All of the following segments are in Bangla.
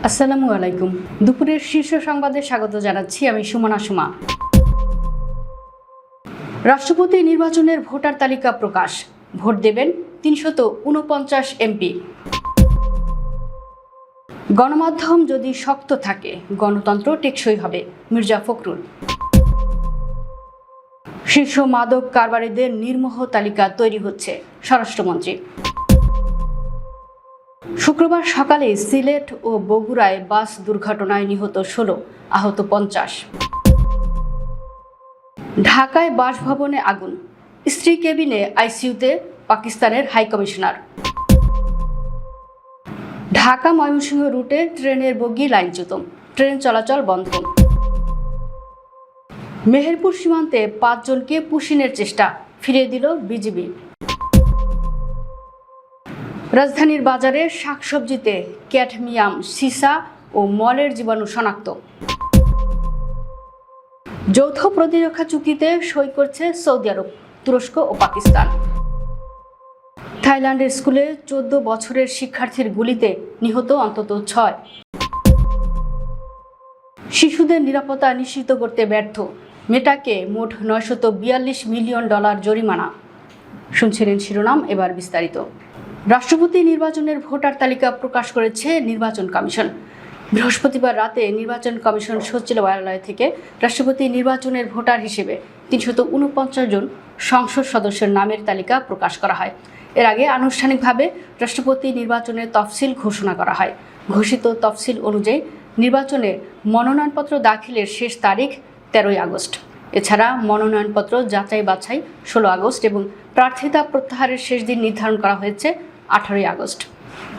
আসসালামু আলাইকুম। দুপুরের শীর্ষ সংবাদে স্বাগত জানাচ্ছি আমি সুমনা সুমা। রাষ্ট্রপতি নির্বাচনের ভোটার তালিকা প্রকাশ, ভোট দেবেন ৩৪৯ এমপি। গণমাধ্যম যদি শক্ত থাকে গণতন্ত্র টেকসই হবে, মির্জা ফখরুল। শীর্ষ মাদক কারবারিদের নির্মোহ তালিকা তৈরি হচ্ছে, স্বরাষ্ট্রমন্ত্রী। শুক্রবার সকালে সিলেট ও বগুড়ায় বাস দুর্ঘটনায় নিহত ১৬, আহত ৫০। ঢাকায় বাসভবনে আগুন, স্ত্রী কেবিনে আইসিইউতে পাকিস্তানের হাইকমিশনার। ঢাকা ময়মনসিংহ রুটে ট্রেনের বগি লাইনচ্যুত, ট্রেন চলাচল বন্ধ। মেহেরপুর সীমান্তে ৫ জনকে পুশিনের চেষ্টা, ফিরিয়ে দিল বিজিবি। রাজধানীর বাজারে শাকসবজিতে ক্যাডমিয়াম, সীসা ও মলের জীবাণু শনাক্ত। যৌথ প্রতিরক্ষা চুক্তিতে সই করছে সৌদি আরব, তুরস্ক ও পাকিস্তান। থাইল্যান্ডের স্কুলে ১৪ বছরের শিক্ষার্থীর গুলিতে নিহত অন্তত ৬। শিশুদের নিরাপত্তা নিশ্চিত করতে ব্যর্থ, মেটাকে মোট $৯৪২ মিলিয়ন জরিমানা। শুনছিলেন শিরোনাম, এবার বিস্তারিত। রাষ্ট্রপতি নির্বাচনের ভোটার তালিকা প্রকাশ করেছে নির্বাচন কমিশন। বৃহস্পতিবার রাতে নির্বাচন কমিশন সচিবালয় থেকে রাষ্ট্রপতি নির্বাচনের ভোটার হিসেবে ৩৪৯ জন সংসদ সদস্যের নামের তালিকা প্রকাশ করা হয়। এর আগে আনুষ্ঠানিকভাবে রাষ্ট্রপতি নির্বাচনের তফসিল ঘোষণা করা হয়। ঘোষিত তফসিল অনুযায়ী নির্বাচনে মনোনয়নপত্র দাখিলের শেষ তারিখ ১৩ আগস্ট। এছাড়া মনোনয়নপত্র যাচাই বাছাই ১৬ আগস্ট এবং প্রার্থিতা প্রত্যাহারের শেষ দিন নির্ধারণ করা হয়েছে ১৮ আগস্ট।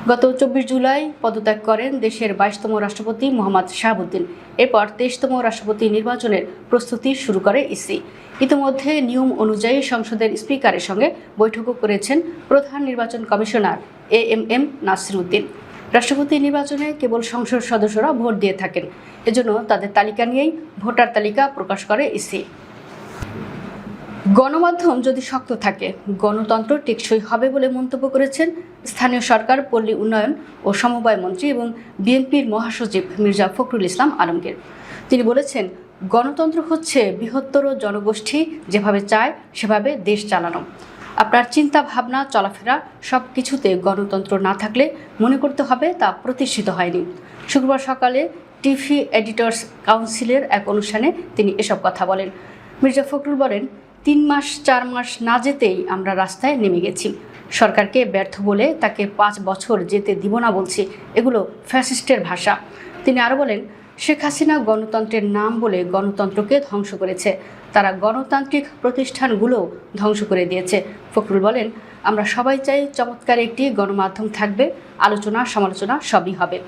গত ২৪ জুলাই পদত্যাগ করেন দেশের ২২তম রাষ্ট্রপতি মোহাম্মদ শাহাবুদ্দিন। এরপর ২৩তম রাষ্ট্রপতি নির্বাচনের প্রস্তুতি শুরু করে ইসি। ইতিমধ্যে নিয়ম অনুযায়ী সংসদের স্পিকারের সঙ্গে বৈঠকও করেছেন প্রধান নির্বাচন কমিশনার এএমএম নাসির উদ্দিন। রাষ্ট্রপতি নির্বাচনে কেবল সংসদ সদস্যরা ভোট দিয়ে থাকেন, এজন্য তাদের তালিকা নিয়েই ভোটার তালিকা প্রকাশ করে ইসি। গণমাধ্যম যদি শক্ত থাকে গণতন্ত্র টেকসই হবে বলে মন্তব্য করেছেন স্থানীয় সরকার, পল্লী উন্নয়ন ও সমবায় মন্ত্রী এবং বিএনপির মহাসচিব মির্জা ফখরুল ইসলাম আলমগীর। তিনি বলেছেন, গণতন্ত্র হচ্ছে বৃহত্তর জনগোষ্ঠী যেভাবে চায় সেভাবে দেশ চালানো। আপনার চিন্তা ভাবনা, চলাফেরা সব কিছুতে গণতন্ত্র না থাকলে মনে করতে হবে তা প্রতিষ্ঠিত হয়নি। শুক্রবার সকালে টিভি এডিটর্স কাউন্সিলের এক অনুষ্ঠানে তিনি এসব কথা বলেন। মির্জা ফখরুল বলেন, ৩ মাস ৪ মাস না যেতেই আমরা রাস্তায় নেমে গেছি। সরকারকে ব্যর্থ বলে তাকে ৫ বছর যেতে দিব না বলছি, এগুলো ফ্যাসিস্টের ভাষা। তিনি আরও বলেন, শেখ হাসিনা গণতন্ত্রের নাম বলে গণতন্ত্রকে ধ্বংস করেছে, তারা গণতান্ত্রিক প্রতিষ্ঠানগুলোও ধ্বংস করে দিয়েছে। ফখরুল বলেন, আমরা সবাই চাই চমৎকার একটি গণমাধ্যম থাকবে, আলোচনা সমালোচনা সবই হবে।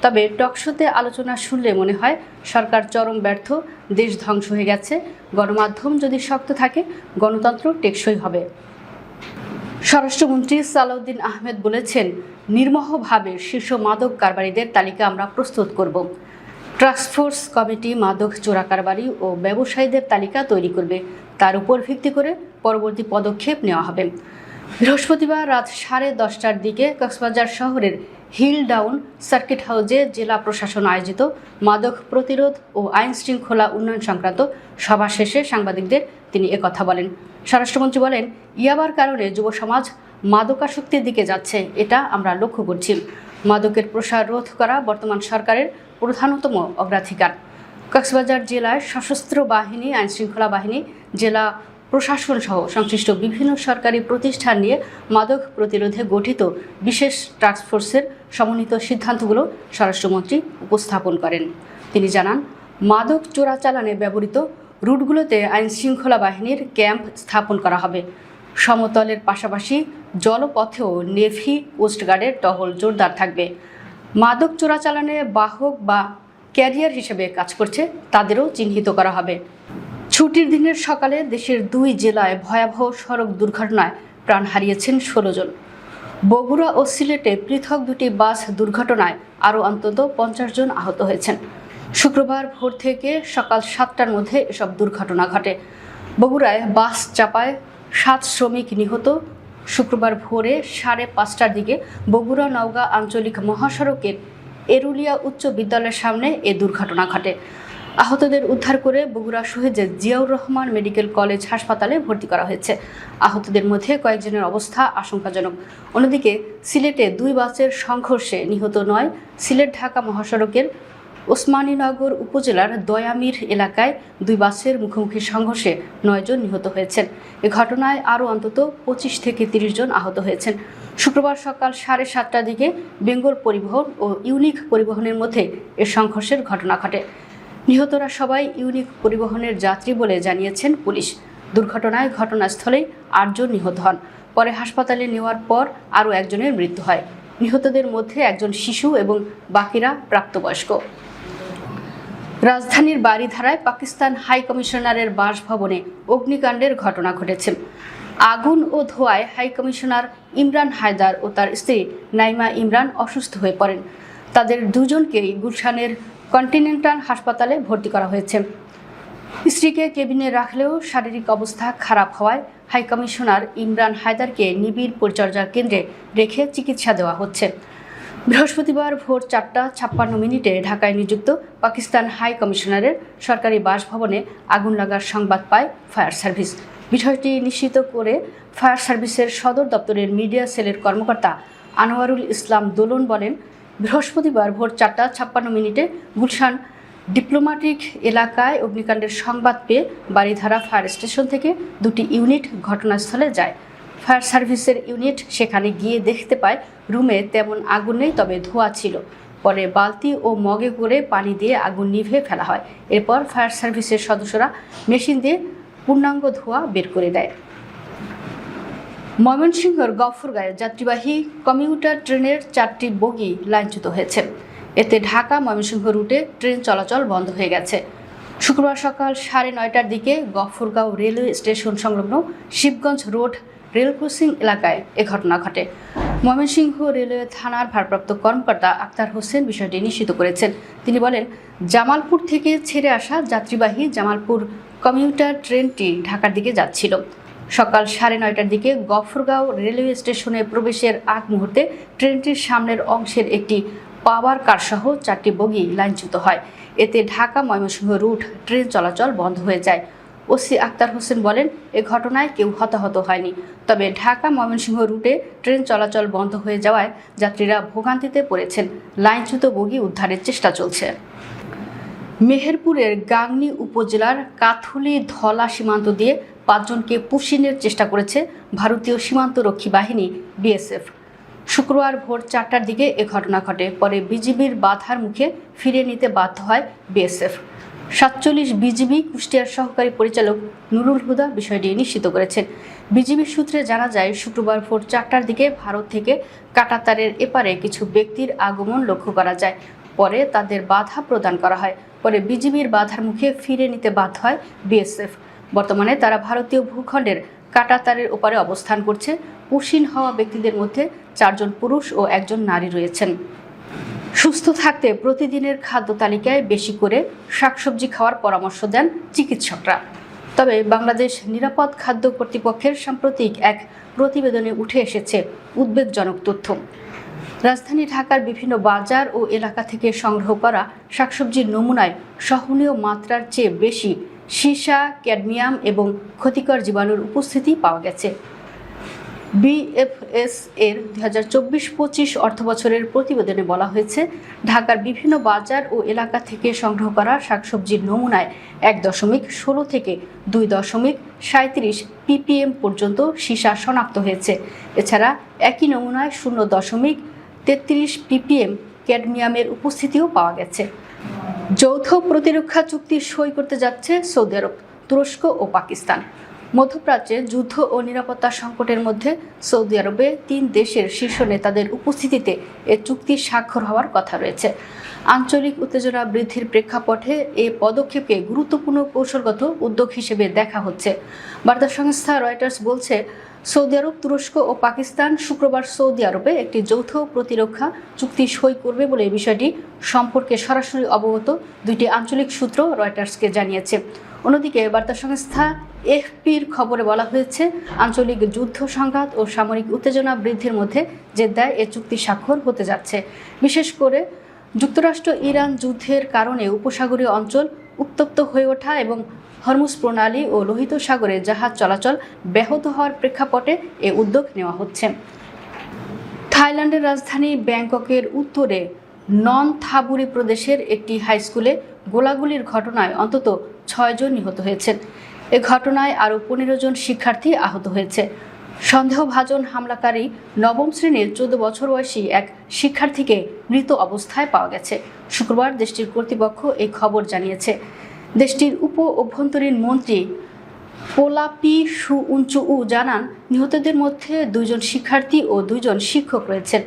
তবে টকশোতে আলোচনা শুনলে মনে হয় সরকার চরম ব্যর্থ, দেশ ধ্বংস হয়ে গেছে। গণমাধ্যম যদি শক্ত থাকে গণতন্ত্র টেকসই হবে। স্বরাষ্ট্রমন্ত্রী সালাউদ্দিন আহমেদ বলেছেন, নির্মোহভাবে শীর্ষ মাদক কারবারিদের তালিকা আমরা প্রস্তুত করব। টাস্কফোর্স কমিটি মাদক চোরা কারবারি ও ব্যবসায়ীদের তালিকা তৈরি করবে, তার উপর ভিত্তি করে পরবর্তী পদক্ষেপ নেওয়া হবে। বৃহস্পতিবার রাত 10:30টার দিকে কক্সবাজার শহরের হিল ডাউন সার্কিট হাউসে জেলা প্রশাসন আয়োজিত মাদক প্রতিরোধ ও আইন শৃঙ্খলা উন্নয়ন সংক্রান্ত সভা শেষে সাংবাদিকদের তিনি একথা বলেন। স্বরাষ্ট্রমন্ত্রী বলেন, ইয়াবার কারণে যুব সমাজ মাদকাসক্তির দিকে যাচ্ছে, এটা আমরা লক্ষ্য করছি। মাদকের প্রসার রোধ করা বর্তমান সরকারের প্রধানতম অগ্রাধিকার। কক্সবাজার জেলায় সশস্ত্র বাহিনী, আইনশৃঙ্খলা বাহিনী, জেলা প্রশাসন সহ সংশ্লিষ্ট বিভিন্ন সরকারি প্রতিষ্ঠান নিয়ে মাদক প্রতিরোধে গঠিত বিশেষ টাস্কফোর্সের সমন্বিত সিদ্ধান্তগুলো স্বরাষ্ট্রমন্ত্রী উপস্থাপন করেন। তিনি জানান, মাদক চোরাচালানে ব্যবহৃত রুটগুলোতে আইনশৃঙ্খলা বাহিনীর ক্যাম্প স্থাপন করা হবে। সমতলের পাশাপাশি জলপথেও নেভি, কোস্টগার্ডের টহল জোরদার থাকবে। মাদক চোরাচালানে বাহক বা ক্যারিয়ার হিসেবে কাজ করছে তাদেরও চিহ্নিত করা হবে। ছুটির দিনের সকালে দেশের 2 জেলায় ভয়াবহ সড়ক দুর্ঘটনায় প্রাণ হারিয়েছেন 16 জন। বগুড়া ও সিলেটে পৃথক 2টি বাস দুর্ঘটনায় আরও অন্তত 50 জন আহত হয়েছেন। শুক্রবার ভোর থেকে সকাল 7টার মধ্যে এসব দুর্ঘটনা ঘটে। বগুড়ায় বাস চাপায় 7 শ্রমিক নিহত। শুক্রবার ভোরে 5:30টার দিকে বগুড়া নওগাঁ আঞ্চলিক মহাসড়কের এরুলিয়া উচ্চ বিদ্যালয়ের সামনে এ দুর্ঘটনা ঘটে। আহতদের উদ্ধার করে বগুড়া শহীদ জিয়াউর রহমান মেডিকেল কলেজ হাসপাতালে ভর্তি করা হয়েছে। আহতদের মধ্যে কয়েকজনের অবস্থা আশঙ্কাজনক। অন্যদিকে সিলেটে 2 বাসের সংঘর্ষে নিহত 9। সিলেট ঢাকা মহাসড়কের ওসমানীনগর উপজেলার দয়ামির এলাকায় 2 বাসের মুখোমুখি সংঘর্ষে 9 জন নিহত হয়েছেন। এ ঘটনায় আরও অন্তত 25 থেকে 30 জন আহত হয়েছেন। শুক্রবার সকাল 7:30টার দিকে বেঙ্গল পরিবহন ও ইউনিক পরিবহনের মধ্যে এ সংঘর্ষের ঘটনা ঘটে। নিহতরা সবাই ইউনিক পরিবহনের যাত্রী বলে জানিয়েছেন পুলিশ। দুর্ঘটনায় ঘটনাস্থলেই 8 জন নিহত হন। পরে হাসপাতালে নেওয়ার পর আরও একজনের মৃত্যু হয়। নিহতদের মধ্যে একজন শিশু এবং বাকিরা প্রাপ্তবয়স্ক। রাজধানীর বারিধারায় পাকিস্তান হাই কমিশনারের বাসভবনে অগ্নিকাণ্ডের ঘটনা ঘটেছে। আগুন ও ধোঁয়ায় হাই কমিশনার ইমরান হায়দার ও তার স্ত্রী নাইমা ইমরান অসুস্থ হয়ে পড়েন। তাদের দুজনকেই গুলশানের কন্টিনেন্টাল হাসপাতালে ভর্তি করা হয়েছে। স্ত্রীকে কেবিনে রাখলেও শারীরিক অবস্থা খারাপ হওয়ায় হাই কমিশনার ইমরান হায়দারকে নিবিড় পরিচর্যা কেন্দ্রে রেখে চিকিৎসা দেওয়া হচ্ছে। বৃহস্পতিবার ভোর 4:56 ঢাকায় নিযুক্ত পাকিস্তান হাই কমিশনারের সরকারি বাসভবনে আগুন লাগার সংবাদ পায় ফায়ার সার্ভিস। বিষয়টি নিশ্চিত করে ফায়ার সার্ভিসের সদর দপ্তরের মিডিয়া সেলের কর্মকর্তা আনোয়ারুল ইসলাম দোলন বলেন, বৃহস্পতিবার ভোর 4:56 গুলশান ডিপ্লোম্যাটিক এলাকায় অগ্নিকাণ্ডের সংবাদ পেয়ে বারিধারা ফায়ার স্টেশন থেকে 2টি ইউনিট ঘটনাস্থলে যায়। ফায়ার সার্ভিসের ইউনিট সেখানে গিয়ে দেখতে পায় রুমে তেমন আগুন নেই, তবে ধোঁয়া ছিল। পরে বালতি ও মগে করে পানি দিয়ে আগুন নিভে ফেলা হয়। এরপর ফায়ার সার্ভিসের সদস্যরা মেশিন দিয়ে পূর্ণাঙ্গ ধোঁয়া বের করে দেয়। ময়মনসিংহের গফরগাঁয়ে যাত্রীবাহী কমিউটার ট্রেনের 4টি বগি লাইনচ্যুত হয়েছে। এতে ঢাকা ময়মনসিংহ রুটে ট্রেন চলাচল বন্ধ হয়ে গেছে। শুক্রবার সকাল 9:30টার দিকে গফরগাঁও রেলওয়ে স্টেশন সংলগ্ন শিবগঞ্জ রোড রেল ক্রসিং এলাকায় এ ঘটনা ঘটে। ময়মনসিংহ রেলওয়ে থানার ভারপ্রাপ্ত কর্মকর্তা আক্তার হোসেন বিষয়টি নিশ্চিত করেছেন। তিনি বলেন, জামালপুর থেকে ছেড়ে আসা যাত্রীবাহী জামালপুর কমিউটার ট্রেনটি ঢাকার দিকে যাচ্ছিল। সকাল 9:30টার দিকে গফরগাঁও রেলওয়ে স্টেশনে প্রবেশের আগ মুহূর্তে ট্রেনটির সামনের অংশের একটি পাওয়ার কারসহ 4টি বগি লাইনচ্যুত হয়। এতে ঢাকা ময়মনসিংহ রুট ট্রেন চলাচল বন্ধ হয়ে যায়। ওসি আক্তার হোসেন বলেন, এ ঘটনায় কেউ হতাহত হয়নি, তবে ঢাকা ময়মনসিংহ রুটে ট্রেন চলাচল বন্ধ হয়ে যাওয়ায় যাত্রীরা ভোগান্তিতে পড়েছেন। লাইনচ্যুত বগি উদ্ধারের চেষ্টা চলছে। মেহেরপুরের গাংনী উপজেলার কাথুলি ধলা সীমান্ত দিয়ে 5 জনকে পুশিনের চেষ্টা করেছে ভারতীয় সীমান্তরক্ষী বাহিনী বিএসএফ। শুক্রবার ভোর 4টার দিকে এ ঘটনা ঘটে। পরে বিজিবির বাধার মুখে ফিরিয়ে নিতে বাধ্য হয় বিএসএফ। 47 বিজিবি কুষ্টিয়ার সহকারী পরিচালক নুরুল হুদা বিষয়টি নিশ্চিত করেছেন। বিজিবি সূত্রে জানা যায়, শুক্রবার ভোর 4টার দিকে ভারত থেকে কাঁটাতারের এপারে কিছু ব্যক্তির আগমন লক্ষ্য করা যায়। পরে তাদের বাধা প্রদান করা হয়। পরে বিজিবির বাধার মুখে ফিরে নিতে বাধ্য হয় বিএসএফ। বর্তমানে তারা ভারতীয় ভূখণ্ডের কাঁটাতারের ওপারে অবস্থান করছে। পুশিন হওয়া ব্যক্তিদের মধ্যে 4 জন পুরুষ ও 1 জন নারী রয়েছেন। সুস্থ থাকতে প্রতিদিনের খাদ্য তালিকায় বেশি করে শাকসবজি খাওয়ার পরামর্শ দেন চিকিৎসকরা। তবে বাংলাদেশ নিরাপদ খাদ্য কর্তৃপক্ষের সাম্প্রতিক এক প্রতিবেদনে উঠে এসেছে উদ্বেগজনক তথ্য। রাজধানী ঢাকার বিভিন্ন বাজার ও এলাকা থেকে সংগ্রহ করা শাকসবজির নমুনায় সহনীয় মাত্রার চেয়ে বেশি সীসা, ক্যাডমিয়াম এবং ক্ষতিকর জীবাণুর উপস্থিতি পাওয়া গেছে। বিএফএস এর 2024-25 অর্থবছরের প্রতিবেদনে বলা হয়েছে, ঢাকার বিভিন্ন বাজার ও এলাকা থেকে সংগ্রহ করা শাকসবজির নমুনায় 1.16 থেকে 2.37 ppm পর্যন্ত সীসা শনাক্ত হয়েছে। এছাড়া একই নমুনায় 0.33 ppm ক্যাডমিয়ামের উপস্থিতিও পাওয়া গেছে। যৌথ প্রতিরক্ষা চুক্তি সই করতে যাচ্ছে সৌদি আরব, তুরস্ক ও পাকিস্তান। মধ্যপ্রাচ্যে যুদ্ধ ও নিরাপত্তা সংকটের মধ্যে সৌদি আরবে 3 দেশের শীর্ষ নেতাদের উপস্থিতিতে এ চুক্তি স্বাক্ষর হওয়ার কথা রয়েছে। আঞ্চলিক উত্তেজনা বৃদ্ধির প্রেক্ষাপটে এই পদক্ষেপকে গুরুত্বপূর্ণ কৌশলগত উদ্যোগ হিসেবে দেখা হচ্ছে। বার্তা সংস্থা রয়টার্স বলছে, সৌদি আরব, তুরস্ক ও পাকিস্তান শুক্রবার সৌদি আরবে একটি যৌথ প্রতিরক্ষা চুক্তি সই করবে বলে বিষয়টি সম্পর্কে সরাসরি অবগত 2টি আঞ্চলিক সূত্র রয়টার্সকে জানিয়েছে। অন্যদিকে বার্তা সংস্থা এফপির খবরে বলা হয়েছে, আঞ্চলিক যুদ্ধ সংঘাত ও সামরিক উত্তেজনা বৃদ্ধির মধ্যে জেদ্দায় এ চুক্তি স্বাক্ষর হতে যাচ্ছে। বিশেষ করে যুক্তরাষ্ট্র ইরান যুদ্ধের কারণে উপসাগরীয় অঞ্চল উত্তপ্ত হয়ে ওঠা এবং হরমুজ প্রণালী ও লোহিত সাগরে জাহাজ চলাচল ব্যাহত হওয়ার প্রেক্ষাপটে এ উদ্যোগ নেওয়া হচ্ছে। থাইল্যান্ডের রাজধানী ব্যাংককের উত্তরে ননথাবুরি প্রদেশের একটি হাইস্কুলে গোলাগুলির ঘটনায় অন্তত 6 জন নিহত হয়েছেন। এ ঘটনায় আরও 15 জন শিক্ষার্থী আহত হয়েছে। সন্দেহভাজন হামলাকারী নবম শ্রেণীর 14 বছর বয়সী এক শিক্ষার্থীকে মৃত অবস্থায় পাওয়া গেছে। শুক্রবার দেশটির কর্তৃপক্ষ এই খবর জানিয়েছে। দেশটির উপ অভ্যন্তরীণ মন্ত্রী পোলাপি সুউঞ্চু জানান, নিহতদের মধ্যে 2 জন শিক্ষার্থী ও 2 জন শিক্ষক রয়েছেন।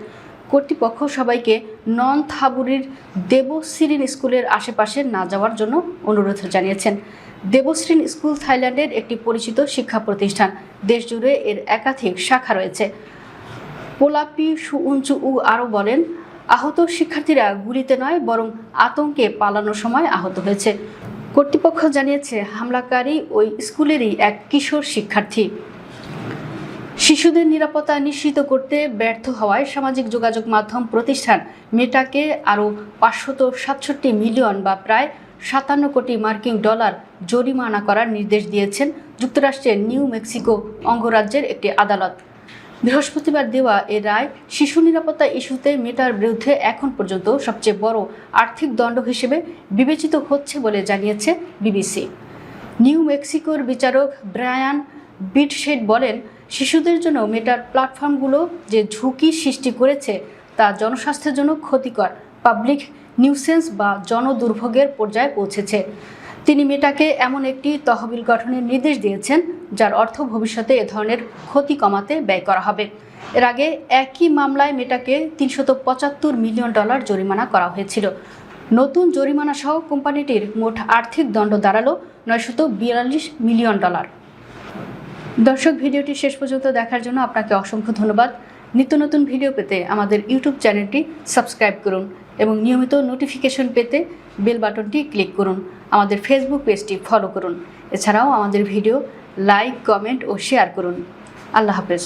কর্তৃপক্ষ সবাইকে ননথাবুরির দেবশ্রীন স্কুলের আশেপাশে না যাওয়ার জন্য অনুরোধ জানিয়েছেন। দেবশ্রীন স্কুল থাইল্যান্ডের একটি পরিচিত শিক্ষা প্রতিষ্ঠান। দেশজুড়ে এর একাধিক শাখা রয়েছে। পোলাপি সুউঞ্চু আরও বলেন, আহত শিক্ষার্থীরা গুলিতে নয় বরং আতঙ্কে পালানোর সময় আহত হয়েছে। কর্তৃপক্ষ জানিয়েছে, হামলাকারী ওই স্কুলেরই এক কিশোর শিক্ষার্থী। শিশুদের নিরাপত্তা নিশ্চিত করতে ব্যর্থ হওয়ায় সামাজিক যোগাযোগ মাধ্যম প্রতিষ্ঠান মেটাকে আরও 567 মিলিয়ন বা প্রায় 57 কোটি মার্কিন ডলার জরিমানা করার নির্দেশ দিয়েছেন যুক্তরাষ্ট্রের নিউ মেক্সিকো অঙ্গরাজ্যের একটি আদালত। বৃহস্পতিবার দেওয়া এ রায় শিশু নিরাপত্তা ইস্যুতে মেটার বিরুদ্ধে এখন পর্যন্ত সবচেয়ে বড় আর্থিক দণ্ড হিসেবে বিবেচিত হচ্ছে বলে জানিয়েছে বিবিসি। নিউ মেক্সিকোর বিচারক ব্রায়ান বিটশেড বলেন, শিশুদের জন্য মেটার প্ল্যাটফর্মগুলো যে ঝুঁকি সৃষ্টি করেছে তা জনস্বাস্থ্যের জন্য ক্ষতিকর, পাবলিক নিউসেন্স বা জনদুর্ভোগের পর্যায়ে পৌঁছেছে। তিনি মেটাকে এমন একটি তহবিল গঠনের নির্দেশ দিয়েছেন যার অর্থ ভবিষ্যতে এ ধরনের ক্ষতি কমাতে ব্যয় করা হবে। এর আগে একই মামলায় মেটাকে 375 মিলিয়ন ডলার জরিমানা করা হয়েছিল। নতুন জরিমানা সহ কোম্পানিটির মোট আর্থিক দণ্ড দাঁড়ালো 942 মিলিয়ন ডলার। দর্শক, ভিডিওটি শেষ পর্যন্ত দেখার জন্য আপনাকে অসংখ্য ধন্যবাদ। নিত্য নতুন ভিডিও পেতে আমাদের ইউটিউব চ্যানেলটি সাবস্ক্রাইব করুন এবং নিয়মিত নোটিফিকেশন পেতে বেল বাটনটি ক্লিক করুন। আমাদের ফেসবুক পেজটি ফলো করুন। এছাড়াও আমাদের ভিডিও লাইক, কমেন্ট ও শেয়ার করুন। আল্লাহ হাফেজ।